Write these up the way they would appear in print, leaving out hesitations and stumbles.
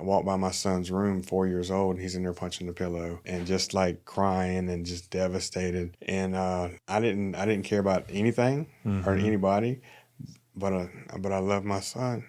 I walked by my son's room, 4 years old, and he's in there punching the pillow and just like crying and just devastated. And I didn't care about anything or anybody, but I love my son.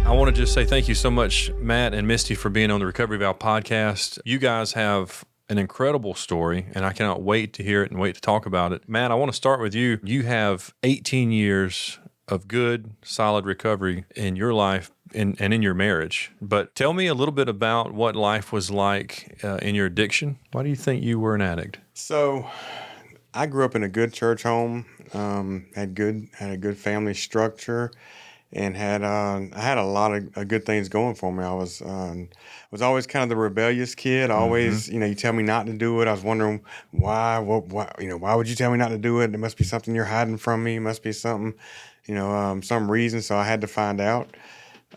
I want to just say thank you so much, Matt and Misty, for being on the Recovery Valve podcast. You guys have an incredible story, and I cannot wait to hear it and wait to talk about it. Matt, I want to start with you. You have 18 years of good, solid recovery in your life and in your marriage. But tell me a little bit about what life was like in your addiction. Why do you think you were an addict? So I grew up in a good church home, had a good family structure, and I had a lot of good things going for me. I was always kind of the rebellious kid. Always, you tell me not to do it. I was wondering why. Why would you tell me not to do it? There must be something you're hiding from me. It must be something, some reason. So I had to find out.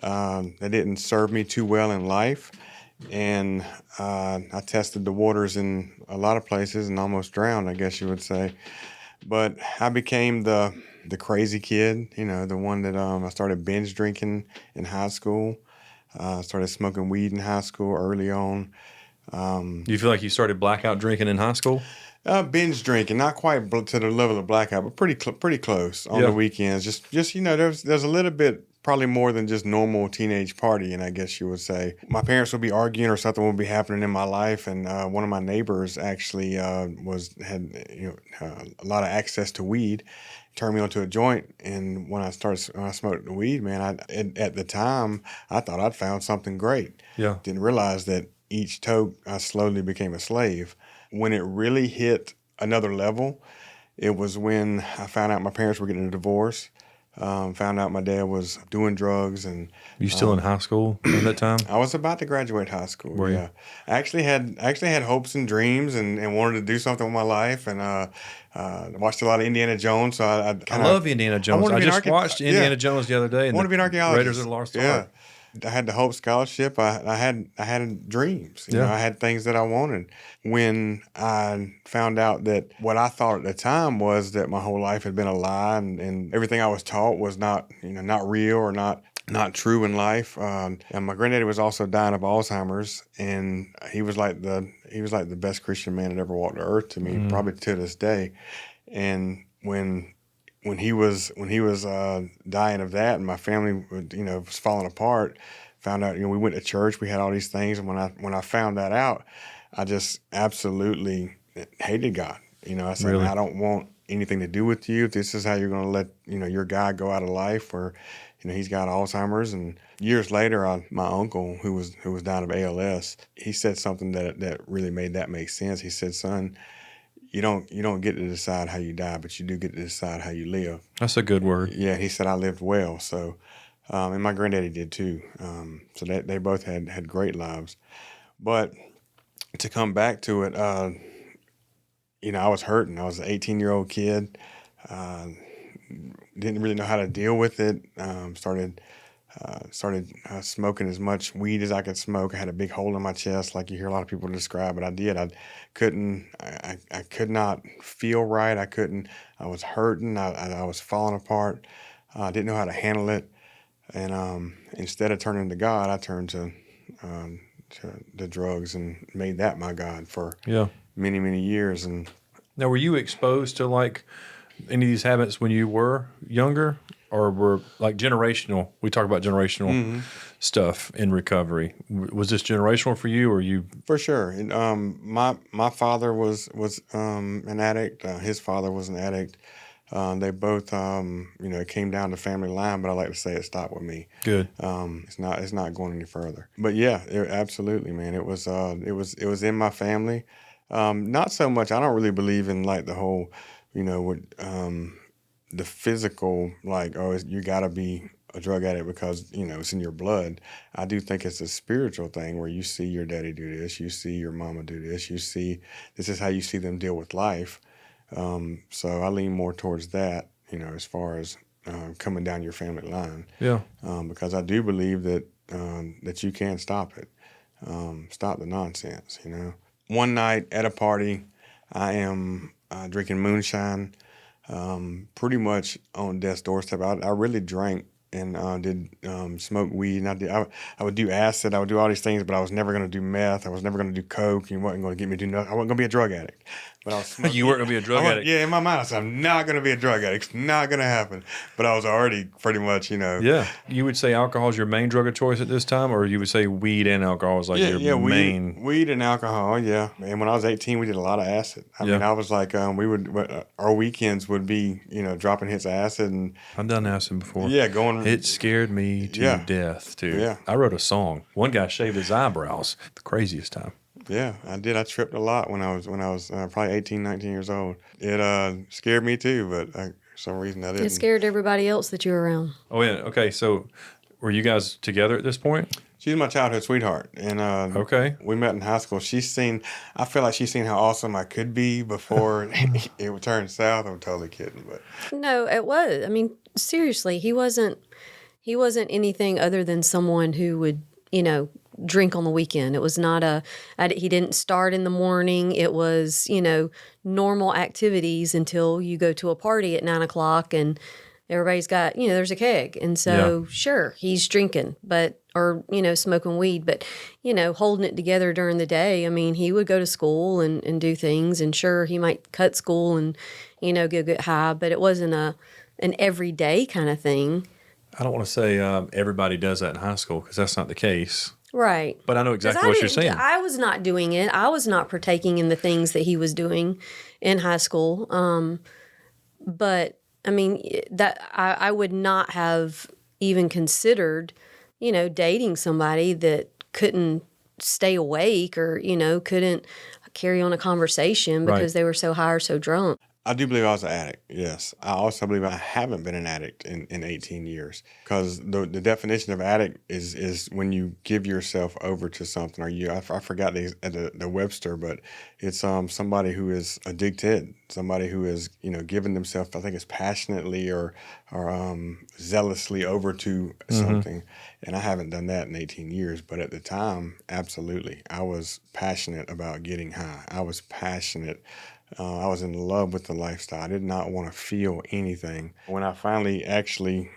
That didn't serve me too well in life, and I tested the waters in a lot of places and almost drowned, I guess you would say. But I became the crazy kid, the one that I started binge drinking in high school. Started smoking weed in high school early on. Do you feel like you started blackout drinking in high school? Binge drinking, not quite to the level of blackout, but pretty close on the weekends. Just there's a little bit, probably more than just normal teenage partying, I guess you would say. My parents would be arguing or something would be happening in my life, and one of my neighbors actually had a lot of access to weed, turned me onto a joint. And when I smoked the weed, man, at the time I thought I'd found something great. Yeah. Didn't realize that each toke I slowly became a slave. When it really hit another level, it was when I found out my parents were getting a divorce. Found out my dad was doing drugs. And Were you still in high school at that time? I was about to graduate high school. Were you? Yeah, I actually had hopes and dreams and wanted to do something with my life. And watched a lot of Indiana Jones. So I love Indiana Jones. I just watched Indiana Jones the other day. I want to be an archaeologist. Raiders of the Lost Ark. Yeah. I had the Hope Scholarship. I had dreams. I had things that I wanted. When I found out that what I thought at the time was that my whole life had been a lie, and everything I was taught was not real or not true in life. And my granddaddy was also dying of Alzheimer's, and he was like the best Christian man that ever walked the earth to me, probably to this day. And when he was dying of that, and my family was falling apart, found out we went to church, we had all these things, and when I found that out, I just absolutely hated God. I said, Really? I don't want anything to do with you. If this is how you're going to let your guy go out of life, or he's got Alzheimer's. And years later, my uncle who was dying of ALS, he said something that really made that make sense. He said, "Son, you don't get to decide how you die, but you do get to decide how you live." That's a good word. Yeah, he said I lived well. So, and my granddaddy did too. So they both had great lives. But to come back to it, I was hurting. I was an 18-year-old kid. Didn't really know how to deal with it. Started smoking as much weed as I could smoke. I had a big hole in my chest, like you hear a lot of people describe, but I did. I could not feel right. I was hurting. I was falling apart. I didn't know how to handle it. And instead of turning to God, I turned to the drugs and made that my God for many, many years. And now, were you exposed to like any of these habits when you were younger, or were like generational? We talk about generational stuff in recovery. Was this generational for you, or you? For sure. And, my father was an addict. His father was an addict. They both, it came down the family line, but I like to say it stopped with me. Good. It's not going any further. But yeah, absolutely, man. It was in my family. Not so much. I don't really believe in like the whole, the physical, like, you gotta be a drug addict because, it's in your blood. I do think it's a spiritual thing where you see your daddy do this, you see your mama do this, this is how you see them deal with life. So I lean more towards that, as far as coming down your family line. Yeah. Because I do believe that you can stop it, stop the nonsense. One night at a party, I am drinking moonshine. pretty much on death's doorstep. I really drank and did smoke weed, and I would do acid. I would do all these things, but I was never going to do meth. I was never going to do coke. You wasn't going to get me to do nothing. I wasn't going to be a drug addict. But I was smoking. You weren't going to be a drug addict. Yeah, in my mind, I said, I'm not going to be a drug addict. It's not going to happen. But I was already pretty much, Yeah. You would say alcohol is your main drug of choice at this time, or you would say weed and alcohol is like your main? Weed and alcohol, yeah. And when I was 18, we did a lot of acid. I mean, I was like, our weekends would be, dropping hits of acid. And I've done acid before. Yeah, going. It scared me to death, too. Yeah. I wrote a song. One guy shaved his eyebrows. The craziest time. Yeah, I did. I tripped a lot when I was probably 18, 19 years old. It scared me too, but for some reason I didn't. It scared everybody else that you were around. Oh, yeah. Okay, so were you guys together at this point? She's my childhood sweetheart, and okay, we met in high school. I feel like she's seen how awesome I could be before it would turn south. I'm totally kidding, but no, it was. I mean, seriously, he wasn't anything other than someone who would, drink on the weekend. It was not he didn't start in the morning. It was, normal activities until you go to a party at 9:00 and everybody's got, there's a keg. And so sure, he's drinking, or smoking weed, but, holding it together during the day. I mean, he would go to school and do things, and sure, he might cut school and, get high, but it wasn't an everyday kind of thing. I don't want to say everybody does that in high school, because that's not the case. Right. But I know exactly what you're saying. I was not doing it. I was not partaking in the things that he was doing in high school. But I mean, that I would not have even considered, dating somebody that couldn't stay awake or, couldn't carry on a conversation because they were so high or so drunk. I do believe I was an addict, yes. I also believe I haven't been an addict in 18 years, because the definition of addict is when you give yourself over to something, or I forgot the Webster, but it's somebody who is addicted, somebody who is giving themselves, I think it's passionately or zealously over to something, and I haven't done that in 18 years, but at the time, absolutely. I was passionate about getting high. I was passionate. I was in love with the lifestyle. I did not want to feel anything. When I finally actually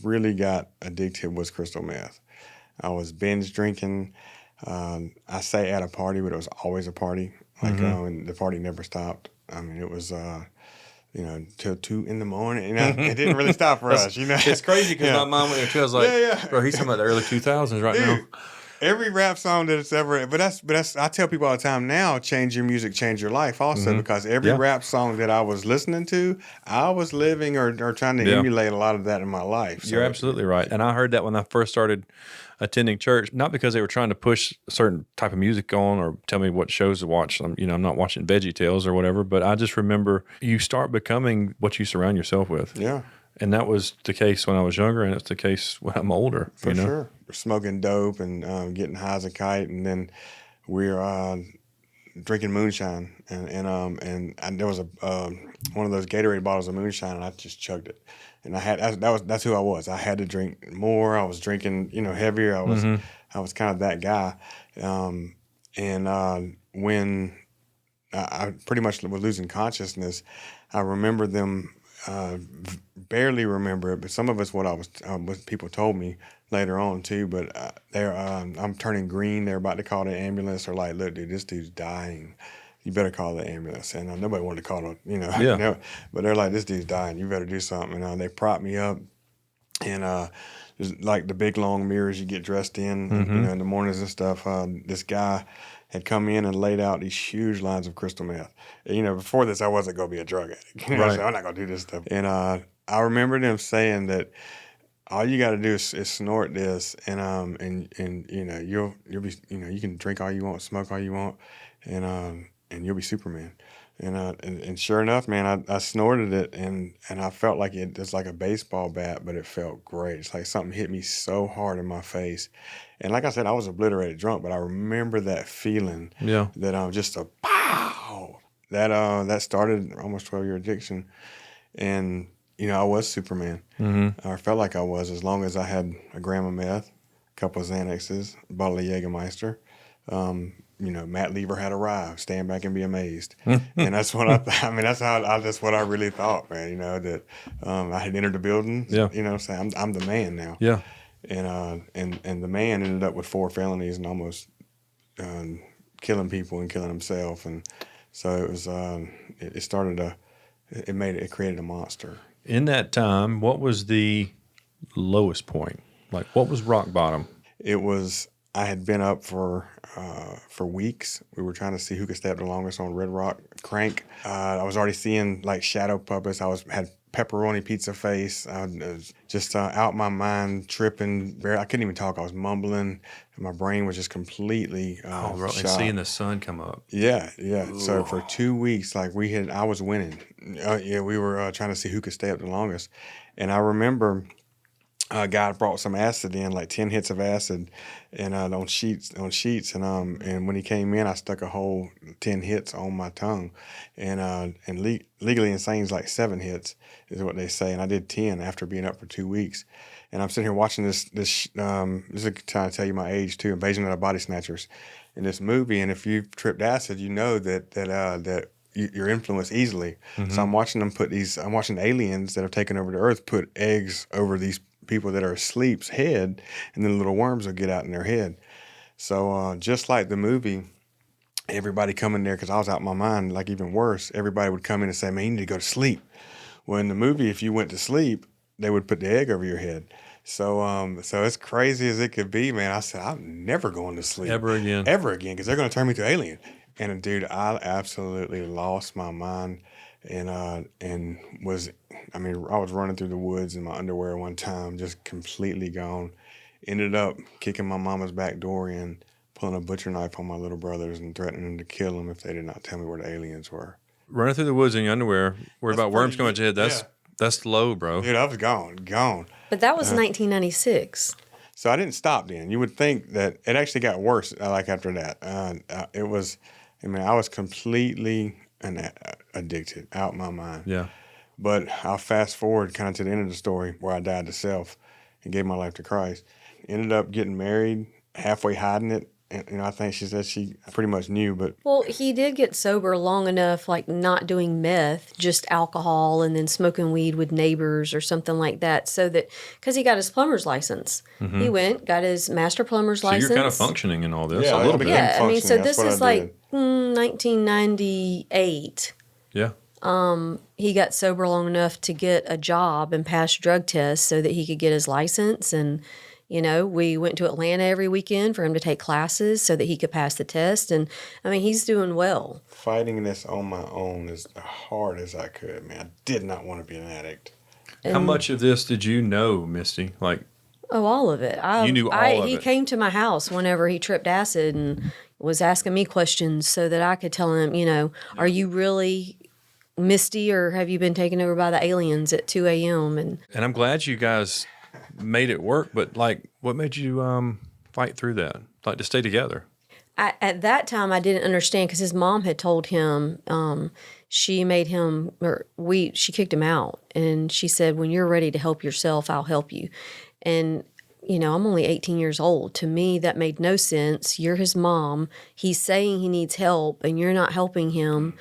really got addicted was crystal meth. I was binge drinking. I say at a party, but it was always a party. And the party never stopped. I mean, it was till 2 a.m. It didn't really stop for us. It's crazy because my mom went there too. I was like, bro, he's talking about the early 2000s right now. Every rap song that it's ever, but that's I tell people all the time now, change your music, change your life also, because every rap song that I was listening to, I was living or trying to emulate a lot of that in my life. So, you're absolutely right. And I heard that when I first started attending church, not because they were trying to push a certain type of music on or tell me what shows to watch. I'm not watching VeggieTales or whatever, but I just remember you start becoming what you surround yourself with. Yeah. And that was the case when I was younger, and it's the case when I'm older. For sure. Smoking dope and getting high as a kite, and then drinking moonshine, and there was one of those Gatorade bottles of moonshine, and I just chugged it, and that's who I was. I had to drink more. I was drinking heavier. I was kind of that guy, when I pretty much was losing consciousness, I remember them. Barely remember it, but some of it's what people told me later on too. But I'm turning green. They're about to call the ambulance. Or like, look, dude, this dude's dying. You better call the ambulance. And nobody wanted to call them, but they're like, this dude's dying. You better do something. And they prop me up, and there's like the big long mirrors you get dressed in, in the mornings and stuff. This guy had come in and laid out these huge lines of crystal meth. Before this, I wasn't going to be a drug addict. Right. So I'm not going to do this stuff. And I remember them saying that all you got to do is snort this, and you'll be, you can drink all you want, smoke all you want, and you'll be Superman. And sure enough, man, I snorted it, and I felt like it was like a baseball bat, but it felt great. It's like something hit me so hard in my face. And like I said, I was obliterated drunk, but I remember that feeling that just a pow. That started almost 12-year addiction. And, I was Superman. I felt like I was, as long as I had a gram of meth, a couple of Xanaxes, a bottle of Jägermeister. Matt Lever had arrived. Stand back and be amazed. And that's what I mean, that's what I really thought, man. That I had entered the building. Yeah. Saying I'm the man now. Yeah. And the man ended up with 4 felonies and almost killing people and killing himself. And so it was. It created a monster. In that time, what was the lowest point? Like, what was rock bottom? It was. I had been up for weeks. We were trying to see who could stay up the longest on Red Rock Crank. I was already seeing like shadow puppets. Had pepperoni pizza face. I was just out my mind, tripping. I couldn't even talk. I was mumbling. And my brain was just completely And shot. seeing the sun come up. Yeah. So for 2 weeks, I was winning. We were trying to see who could stay up the longest. And I remember a guy brought some acid in, like 10 hits of acid, and on sheets, and when he came in, I stuck a whole 10 hits on my tongue, and legally insane is like 7 hits is what they say, and I did 10 after being up for 2 weeks, and I'm sitting here watching this is trying to tell you my age too, Invasion of the Body Snatchers, in this movie, and if you've tripped acid, you know that you're influenced easily. Mm-hmm. So I'm watching aliens that have taken over the earth put eggs over these people that are asleep's head, and then little worms will get out in their head. So just like the movie, everybody coming there, because I was out my mind, like even worse, everybody would come in and say, man, you need to go to sleep. Well, in the movie, if you went to sleep, they would put the egg over your head. So as crazy as it could be, man, I said, I'm never going to sleep. Ever again, because they're going to turn me to an alien. And dude, I absolutely lost my mind, and I was running through the woods in my underwear one time, just completely gone. Ended up kicking my mama's back door in, pulling a butcher knife on my little brothers and threatening to kill them if they did not tell me where the aliens were. running through the woods in your underwear, worried about worms coming at your head. That's low, bro. Dude, I was gone. But that was 1996. So I didn't stop then. You would think that it actually got worse, after that. I was completely addicted, out my mind. Yeah. But I'll fast forward kind of to the end of the story where I died to self and gave my life to Christ. Ended up getting married, halfway hiding it. And, I think she said she pretty much knew, but... Well, he did get sober long enough, like not doing meth, just alcohol, and then smoking weed with neighbors or something like that, so that... Because he got his plumber's license. Mm-hmm. He went, got his master plumber's license. So you're kind of functioning in all this a little bit. Yeah, I mean, so this is like 1998. Yeah. He got sober long enough to get a job and pass drug tests so that he could get his license. And, we went to Atlanta every weekend for him to take classes so that he could pass the test. And, I mean, he's doing well. Fighting this on my own as hard as I could, man. I did not want to be an addict. How much of this did you know, Misty? Oh, all of it. You knew all of it. He came to my house whenever he tripped acid and was asking me questions so that I could tell him, are you really Misty, or have you been taken over by the aliens at 2 a.m.? And I'm glad you guys made it work, but what made you fight through that? To stay together? At that time, I didn't understand because his mom had told him she made him, she kicked him out, and she said, "When you're ready to help yourself, I'll help you." And I'm only 18 years old. To me, that made no sense. You're his mom. He's saying he needs help, and you're not helping him.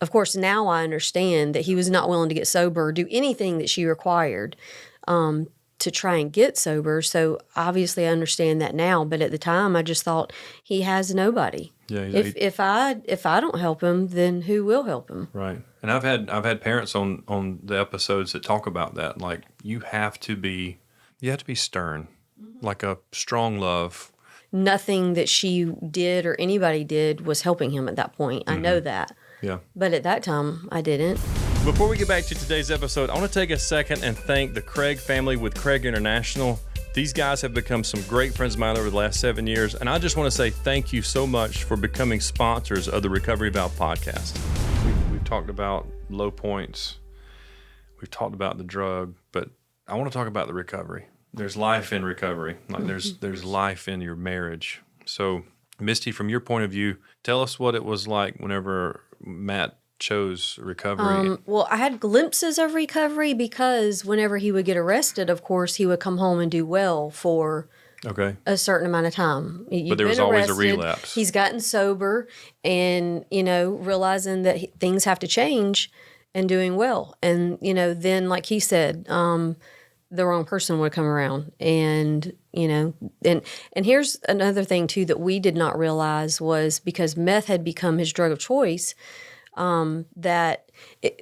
Of course, now I understand that he was not willing to get sober or do anything that she required to try and get sober. So obviously I understand that now. But at the time, I just thought he has nobody. Yeah. If I don't help him, then who will help him? Right. And I've had parents on the episodes that talk about that. You have to be stern, like a strong love. Nothing that she did or anybody did was helping him at that point. I know that. Yeah. But at that time, I didn't. Before we get back to today's episode, I want to take a second and thank the Craig family with Craig International. These guys have become some great friends of mine over the last 7 years, and I just want to say thank you so much for becoming sponsors of the Recovery Valve podcast. We've talked about low points. We've talked about the drug, but I want to talk about the recovery. There's life in recovery. There's life in your marriage. So, Misty, from your point of view, tell us what it was like whenever Matt chose recovery. Well, I had glimpses of recovery because whenever he would get arrested, of course, he would come home and do well for Okay. a certain amount of time. You've But there was been always a arrested, relapse. He's gotten sober, and realizing that things have to change, and doing well. And then, like he said, the wrong person would come around, and and here's another thing too that we did not realize was because meth had become his drug of choice. That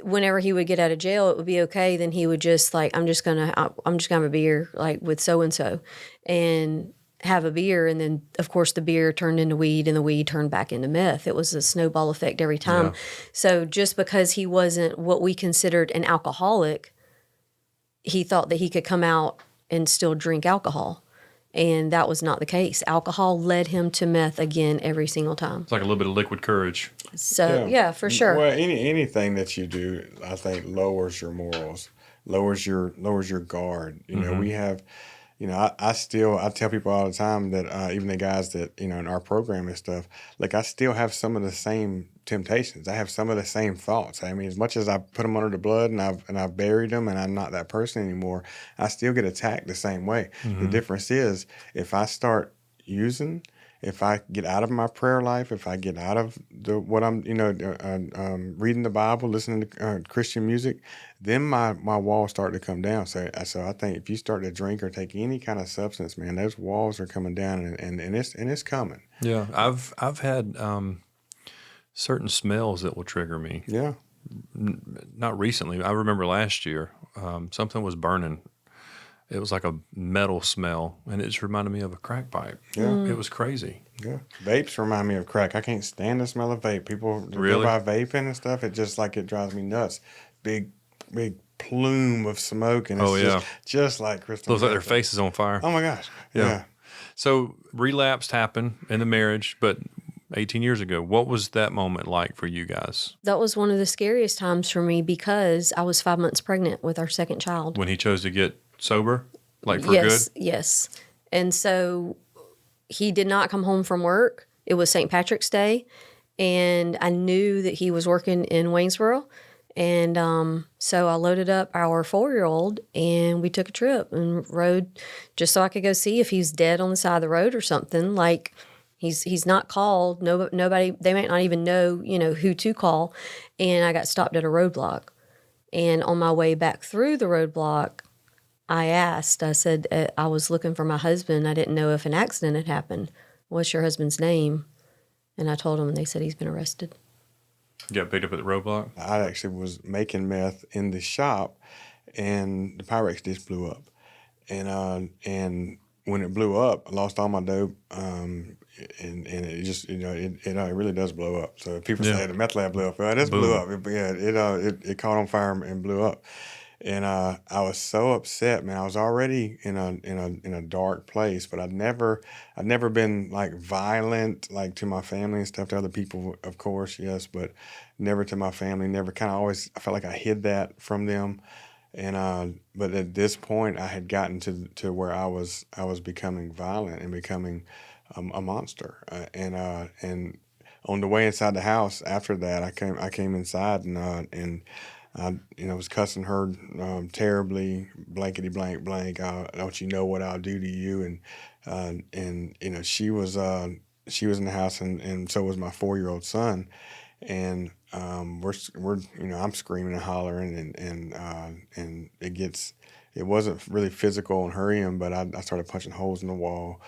whenever he would get out of jail, it would be okay. Then he would just like, I'm just gonna have a beer like with so and so, and have a beer, and then of course the beer turned into weed, and the weed turned back into meth. It was a snowball effect every time. Yeah. So just because he wasn't what we considered an alcoholic, he thought that he could come out and still drink alcohol. And that was not the case. Alcohol led him to meth again every single time. It's like a little bit of liquid courage. So, yeah for sure. Well, anything that you do, I think, lowers your morals, lowers your guard. We have, I tell people all the time that even the guys that in our program and stuff, like I still have some of the same temptations. I have some of the same thoughts. I mean, as much as I put them under the blood and I've buried them and I'm not that person anymore, I still get attacked the same way. The difference is if I start using, if I get out of my prayer life, if I get out of what I'm, reading the Bible, listening to Christian music, then my walls start to come down. So I think if you start to drink or take any kind of substance, man, those walls are coming down, and it's coming. Yeah, I've had certain smells that will trigger me. Yeah. Not recently. I remember last year, something was burning. It was like a metal smell, and it just reminded me of a crack pipe. Yeah. It was crazy. Yeah. Vapes remind me of crack. I can't stand the smell of vape. People Really? go by vaping and stuff. It just like it drives me nuts. Big plume of smoke, and it's just like crystal. Looks like their meth. face is on fire. Oh my gosh. Yeah. So relapsed happened in the marriage, but 18 years ago, what was that moment like for you guys? That was one of the scariest times for me because I was 5 months pregnant with our second child. When he chose to get sober, like for Yes, good? yes. And so he did not come home from work. It was St. Patrick's Day, and I knew that he was working in Waynesboro. And so I loaded up our 4-year-old, and we took a trip and rode just so I could go see if he's dead on the side of the road or something. Like he's not called. Nobody. They might not even know who to call. And I got stopped at a roadblock. And on my way back through the roadblock, I said, I was looking for my husband. I didn't know if an accident had happened. What's your husband's name? And I told them, and they said he's been arrested. You got picked up at the roadblock? I actually was making meth in the shop, and the Pyrex dish blew up. And when it blew up, I lost all my dope, and it just it really does blow up. So if people say the meth lab blew up, it just blew up. It caught on fire and blew up. And I was so upset, man. I was already in a dark place, but I'd never been like violent, like to my family and stuff, to other people, of course, yes, but never to my family. Never, kind of always, I felt like I hid that from them. And but at this point, I had gotten to where I was becoming violent and becoming a monster. And on the way inside the house after that, I came inside and I was cussing her terribly, blankety blank blank. Don't you know what I'll do to you? And she was in the house, and so was my 4-year-old son, and we're I'm screaming and hollering, and it wasn't really physical on her end, but I started punching holes in the wall,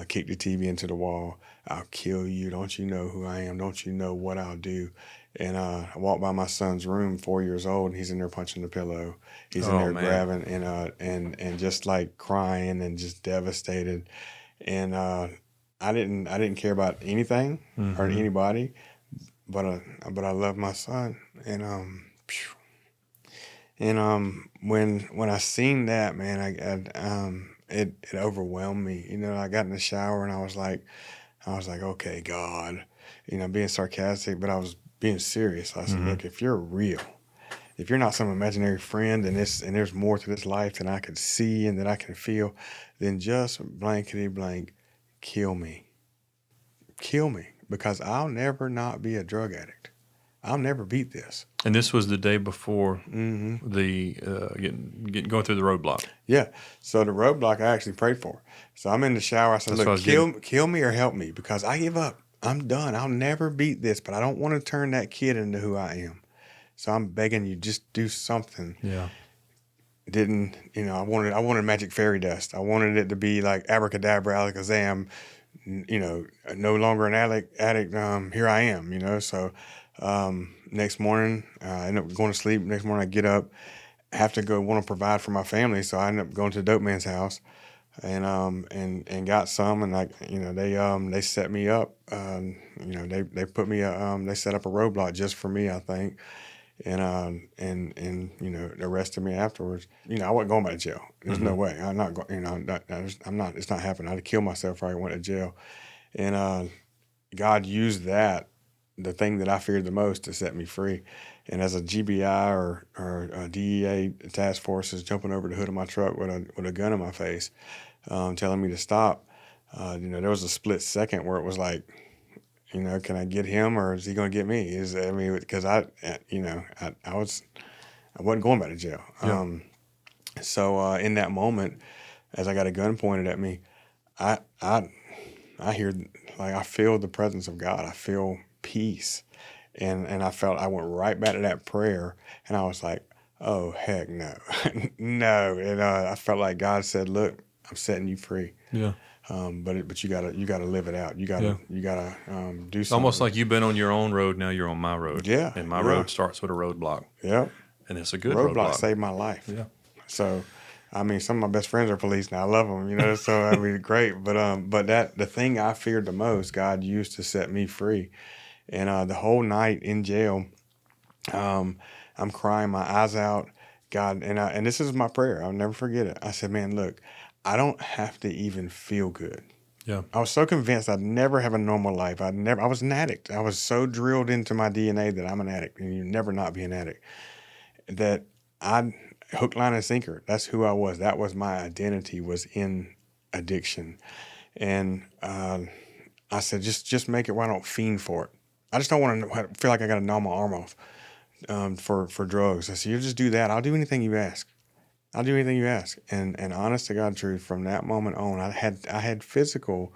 kicked the TV into the wall. I'll kill you. Don't you know who I am? Don't you know what I'll do? And I walked by my son's room, 4 years old, and he's in there punching the pillow. He's in there grabbing and just like crying and just devastated. And I didn't care about anything or anybody, but I love my son. And when I seen that, man, it overwhelmed me. I got in the shower and I was like, okay, God, being sarcastic, but I was being serious. I said, look, if you're real, if you're not some imaginary friend and there's more to this life than I could see and that I can feel, then just blankety blank, kill me, because I'll never not be a drug addict. I'll never beat this. And this was the day before the going through the roadblock. Yeah. So the roadblock I actually prayed for. So I'm in the shower. I said, That's what I look, was kill me or help me, because I give up. I'm done. I'll never beat this, but I don't want to turn that kid into who I am. So I'm begging you, just do something. Yeah. Didn't, I wanted magic fairy dust. I wanted it to be like abracadabra, alakazam, no longer an addict. Here I am, So next morning, I end up going to sleep. Next morning, I get up, have to want to provide for my family, so I end up going to the dope man's house, and got some, and they set me up. They put me they set up a roadblock just for me, I think. And arrested me afterwards. I wasn't going back to jail. There's no way. I'm not going. I'm not. It's not happening. I'd kill myself if I went to jail. And God used that, the thing that I feared the most, to set me free. And as a GBI or a DEA task force is jumping over the hood of my truck with a gun in my face, telling me to stop. There was a split second where it was like, can I get him or is he going to get me? Because I wasn't going back to jail. Yeah. So in that moment, as I got a gun pointed at me, I hear, like, I feel the presence of God. I feel peace. And I went right back to that prayer, and I was like, oh, heck no. No. And I felt like God said, look, I'm setting you free. Yeah. But you gotta live it out. You gotta do something. It's almost like you've been on your own road. Now you're on my road. Yeah. And my road starts with a roadblock. Yeah. And it's a good roadblock. roadblock. Saved my life. Yeah. So, some of my best friends are police now. I love them. So great. But the thing I feared the most, God used to set me free. And the whole night in jail, I'm crying my eyes out. God, and this is my prayer. I'll never forget it. I said, man, look, I don't have to even feel good. Yeah. I was so convinced I'd never have a normal life. I was an addict. I was so drilled into my DNA that I'm an addict, and you never not be an addict. That hook, line, and sinker. That's who I was. That was my identity, was in addiction. And I said, just make it where I don't fiend for it. I just don't want to feel like I got to gnaw my arm off for drugs. I said, you just do that. I'll do anything you ask. I'll do anything you ask. And honest to God truth, from that moment on, I had physical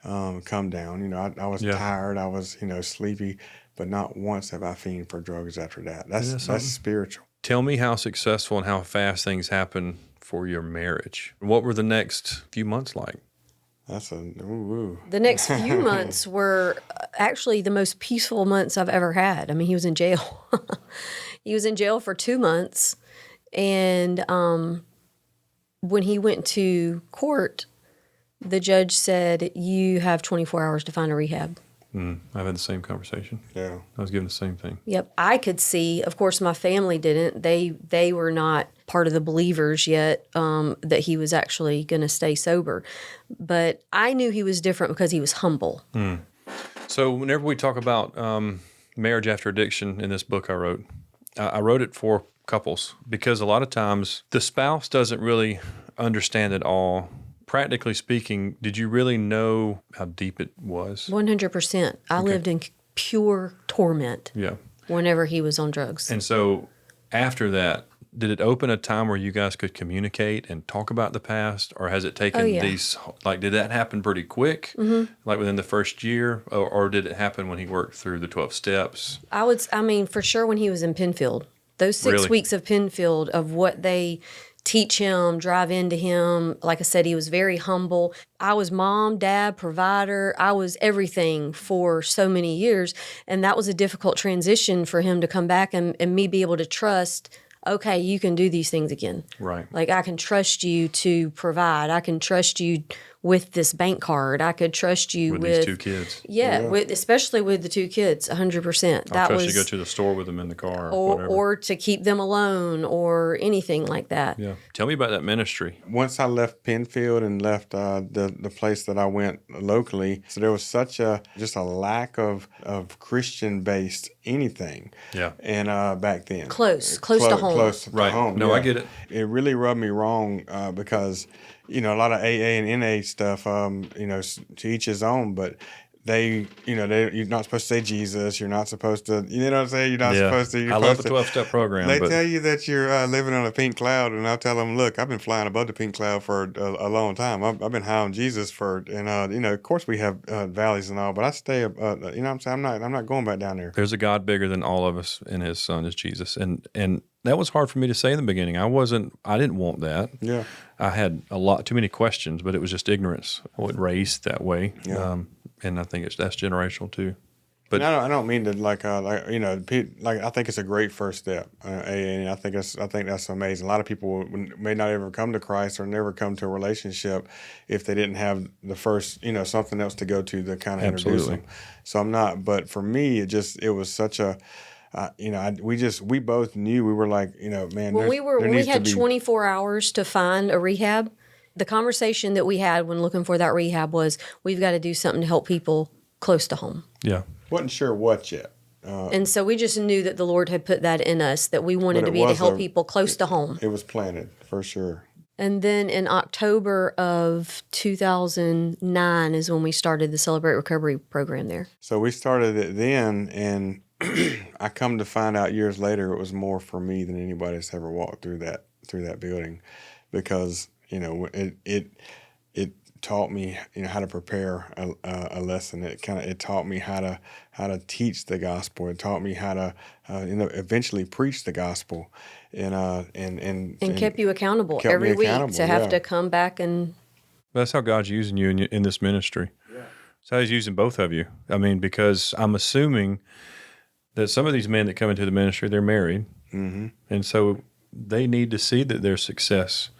come down. I was tired. I was sleepy, but not once have I fiended for drugs after that. That's spiritual. Tell me how successful and how fast things happen for your marriage. What were the next few months like? That's ooh. The next few months were actually the most peaceful months I've ever had. He was in jail. He was in jail for 2 months. And when he went to court, the judge said, you have 24 hours to find a rehab. I've had the same conversation. Yeah. I was given the same thing. Yep. I could see, of course, my family didn't. They were not part of the believers yet, that he was actually going to stay sober. But I knew he was different because he was humble. So whenever we talk about marriage after addiction in this book I wrote it for couples because a lot of times the spouse doesn't really understand it all. Practically speaking, did you really know how deep it was? 100%. I lived in pure torment. Yeah. Whenever he was on drugs. And so after that, did it open a time where you guys could communicate and talk about the past, or has it taken did that happen pretty quick, like within the first year, or did it happen when he worked through the 12 steps? For sure when he was in Penfield. Those 6 weeks of Penfield, of what they teach him, drive into him. Like I said, he was very humble. I was mom, dad, provider. I was everything for so many years. And that was a difficult transition for him to come back and me be able to trust, okay, you can do these things again. Right. Like, I can trust you to provide. I can trust you with this bank card. I could trust you with these 2 kids. Yeah, especially with the 2 kids, 100%. I'll trust you to go to the store with them in the car or to keep them alone or anything like that. Yeah. Tell me about that ministry. Once I left Penfield and left the place that I went locally, so there was such just a lack of Christian-based anything. Yeah. And back then. Close to home. Close to home. No, yeah. I get it. It really rubbed me wrong because, a lot of AA and NA stuff, to each his own, but you're not supposed to say Jesus. You're not supposed to, you know what I'm saying? You're not Yeah. supposed to. You're I love a supposed 12-step program, They but tell you that you're living on a pink cloud, and I'll tell them, look, I've been flying above the pink cloud for a long time. I've been high on Jesus and of course we have valleys and all, but I stay, you know what I'm saying? I'm not going back down there. there's a God bigger than all of us, and his son is Jesus. And that was hard for me to say in the beginning. I didn't want that. Yeah. I had too many questions, but it was just ignorance. I wasn't raised that way. Yeah. And I think that's generational too. But And I don't mean to like I think it's a great first step, and I think that's amazing. A lot of people may not ever come to Christ or never come to a relationship if they didn't have the first something else to go to kind of introduce Absolutely. them. So I'm not, but for me it was such a we both knew, we were like, man, When we needs to had be 24 hours to find a rehab, the conversation that we had when looking for that rehab was, we've got to do something to help people close to home. yeah, wasn't sure what yet. And so we just knew that the Lord had put that in us, that we wanted But to it be to was help people close to home. It was planted for sure. And then in October of 2009 is when we started the Celebrate Recovery program there. So we started it then, and I come to find out years later it was more for me than anybody that's ever walked through that building, because it taught me how to prepare a lesson. It taught me how to teach the gospel. It taught me how to eventually preach the gospel, and Kept you accountable kept me every week accountable, to have yeah. to come back and that's how God's using you in this ministry. Yeah, that's how He's using both of you. I mean, because I'm assuming that some of these men that come into the ministry, they're married, and so they need to see that there's success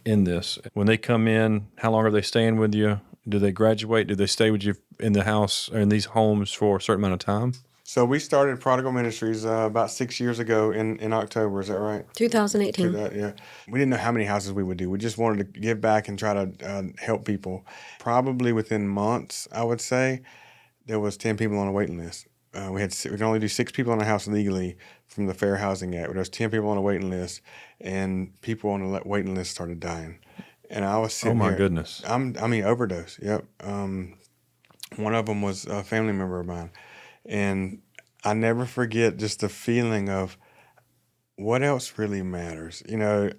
in this. When they come in, how long are they staying with you? Do they graduate? Do they stay with you in the house or in these homes for a certain amount of time? So we started Prodigal Ministries about 6 years ago in October. Is that right? 2018. Yeah. We didn't know how many houses we would do. We just wanted to give back and try to help people. Probably within months, I would say, there was 10 people on a waiting list. We could only do 6 people in a house legally from the Fair Housing Act. There was 10 people on a waiting list, and people on the waiting list started dying. And I was sitting Oh, my here, goodness. Overdose. Yep. One of them was a family member of mine. And I never forget just the feeling of what else really matters.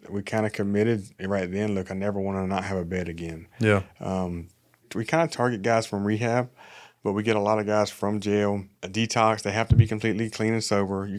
We kind of committed right then. Look, I never want to not have a bed again. Yeah. We kind of target guys from rehab, but we get a lot of guys from jail. A detox, they have to be completely clean and sober. You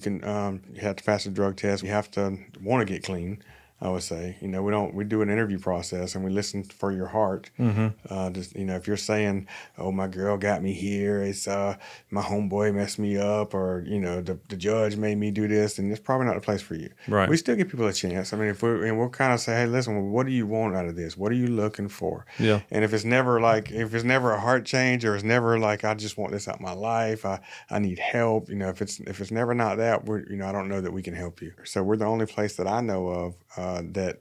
have to pass a drug test. You have to want to get clean, I would say. We do an interview process, and we listen for your heart. If you're saying, oh, my girl got me here, it's my homeboy messed me up, or the judge made me do this, and it's probably not the place for you. Right. We still give people a chance. I mean, we'll kind of say, hey, listen, what do you want out of this? What are you looking for? Yeah. And if it's never a heart change, or it's never like, I just want this out of my life, I need help. If it's never not that, I don't know that we can help you. So we're the only place that I know of that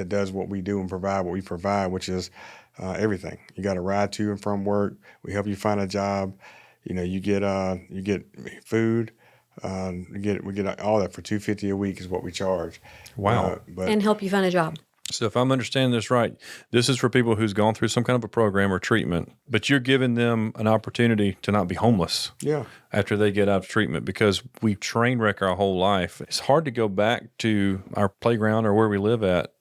does what we do and provide what we provide, which is everything. You got a ride to and from work. We help you find a job. You get food. We get all that for $250 a week is what we charge. Wow. And help you find a job. So if I'm understanding this right, this is for people who's gone through some kind of a program or treatment, but you're giving them an opportunity to not be homeless after they get out of treatment, because we train wreck our whole life. It's hard to go back to our playground or where we live at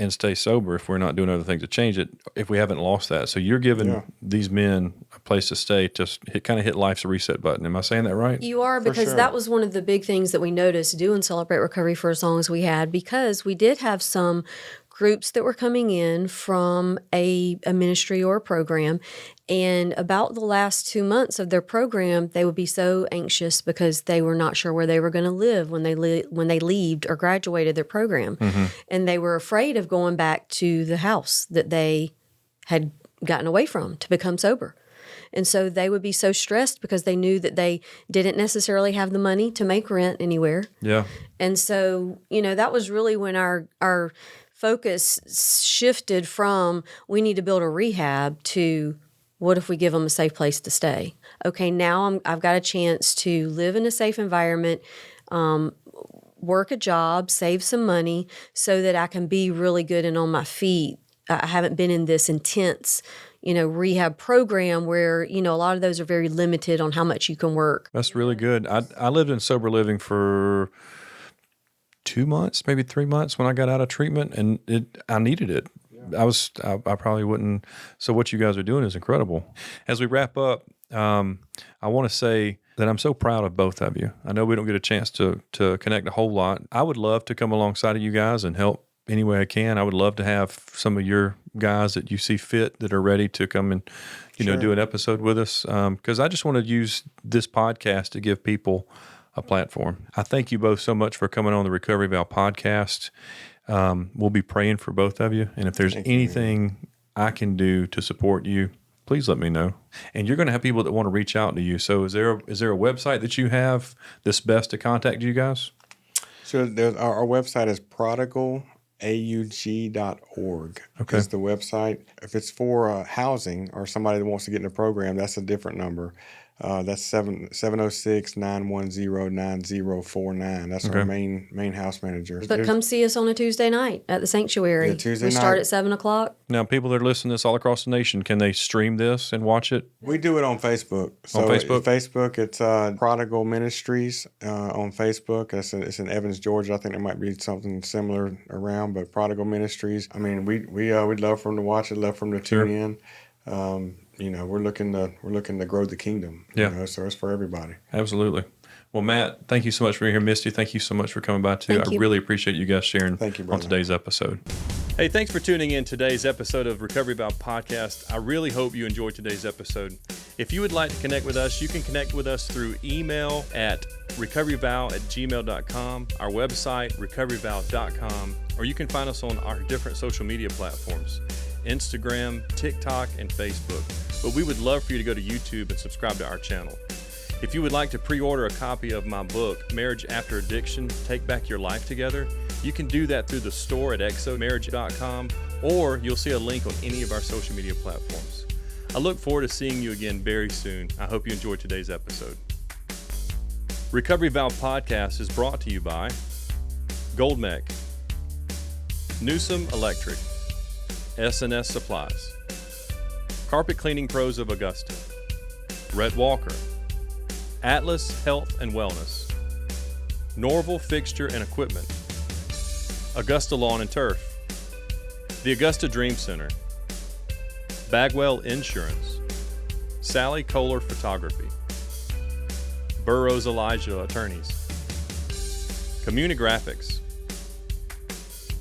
and stay sober if we're not doing other things to change it, if we haven't lost that. So you're giving these men a place to stay to kind of hit life's reset button. Am I saying that right? You are, because that was one of the big things that we noticed doing Celebrate Recovery for as long as we had, because we did have some groups that were coming in from a ministry or a program. And about the last 2 months of their program, they would be so anxious because they were not sure where they were going to live when they left or graduated their program. And they were afraid of going back to the house that they had gotten away from to become sober. And so they would be so stressed because they knew that they didn't necessarily have the money to make rent anywhere. Yeah. And so, that was really when our focus shifted from, we need to build a rehab, to, what if we give them a safe place to stay? Okay, now I've got a chance to live in a safe environment, work a job, save some money so that I can be really good and on my feet I haven't been in this intense, rehab program where, a lot of those are very limited on how much you can work. That's really good. I lived in sober living for 2 months, maybe 3 months when I got out of treatment, and I needed it. I probably wouldn't. So what you guys are doing is incredible. As we wrap up, I want to say that I'm so proud of both of you. I know we don't get a chance to connect a whole lot. I would love to come alongside of you guys and help any way I can. I would love to have some of your guys that you see fit that are ready to come and, do an episode with us. Because I just want to use this podcast to give people a platform. I thank you both so much for coming on the Recovery Valve podcast. We'll be praying for both of you. And if there's anything I can do to support you, please let me know. And you're going to have people that want to reach out to you. So is there a website that you have that's best to contact you guys? So our website is prodigal.aug.org. Okay. Is the website. If it's for housing or somebody that wants to get in the program, that's a different number. That's 706-910-9049. That's our main house manager. But come see us on a Tuesday night at the sanctuary. Yeah, Tuesday we start night. at 7:00. Now, people that are listening to this all across the nation, can they stream this and watch it? We do it on Facebook. So on Facebook? Facebook, it's Prodigal Ministries on Facebook. It's in Evans, Georgia. I think there might be something similar around, but Prodigal Ministries. I mean, we'd love for them to watch it, love for them to tune in. We're looking to grow the kingdom. Yeah. So it's for everybody. Absolutely. Well, Matt, thank you so much for being here. Misty, thank you so much for coming by too. Thank I you. really appreciate you guys sharing Thank you, on brother. today's episode. Hey, thanks for tuning in today's episode of Recovery Valve Podcast. I really hope you enjoyed today's episode. If you would like to connect with us, you can connect with us through email at recoveryvalve@gmail.com, our website, recoveryvalve.com, or you can find us on our different social media platforms, Instagram, TikTok, and Facebook. But we would love for you to go to YouTube and subscribe to our channel. If you would like to pre-order a copy of my book, Marriage After Addiction, Take Back Your Life Together, you can do that through the store at exomarriage.com, or you'll see a link on any of our social media platforms. I look forward to seeing you again very soon. I hope you enjoyed today's episode. Recovery Valve Podcast is brought to you by Goldmec, Newsom Electric, S&S Supplies, Carpet Cleaning Pros of Augusta, Rhett Walker, Atlas Health and Wellness, Norval Fixture and Equipment, Augusta Lawn and Turf, the Augusta Dream Center, Bagwell Insurance, Sally Kohler Photography, Burroughs Elijah Attorneys, Communigraphics,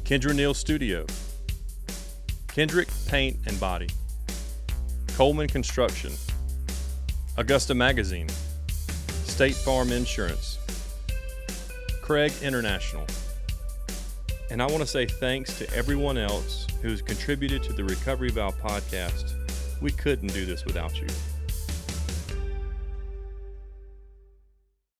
Kendra Neal Studio, Kendrick Paint and Body, Coleman Construction, Augusta Magazine, State Farm Insurance, Craig International. And I want to say thanks to everyone else who's contributed to the Recovery Valve podcast. We couldn't do this without you.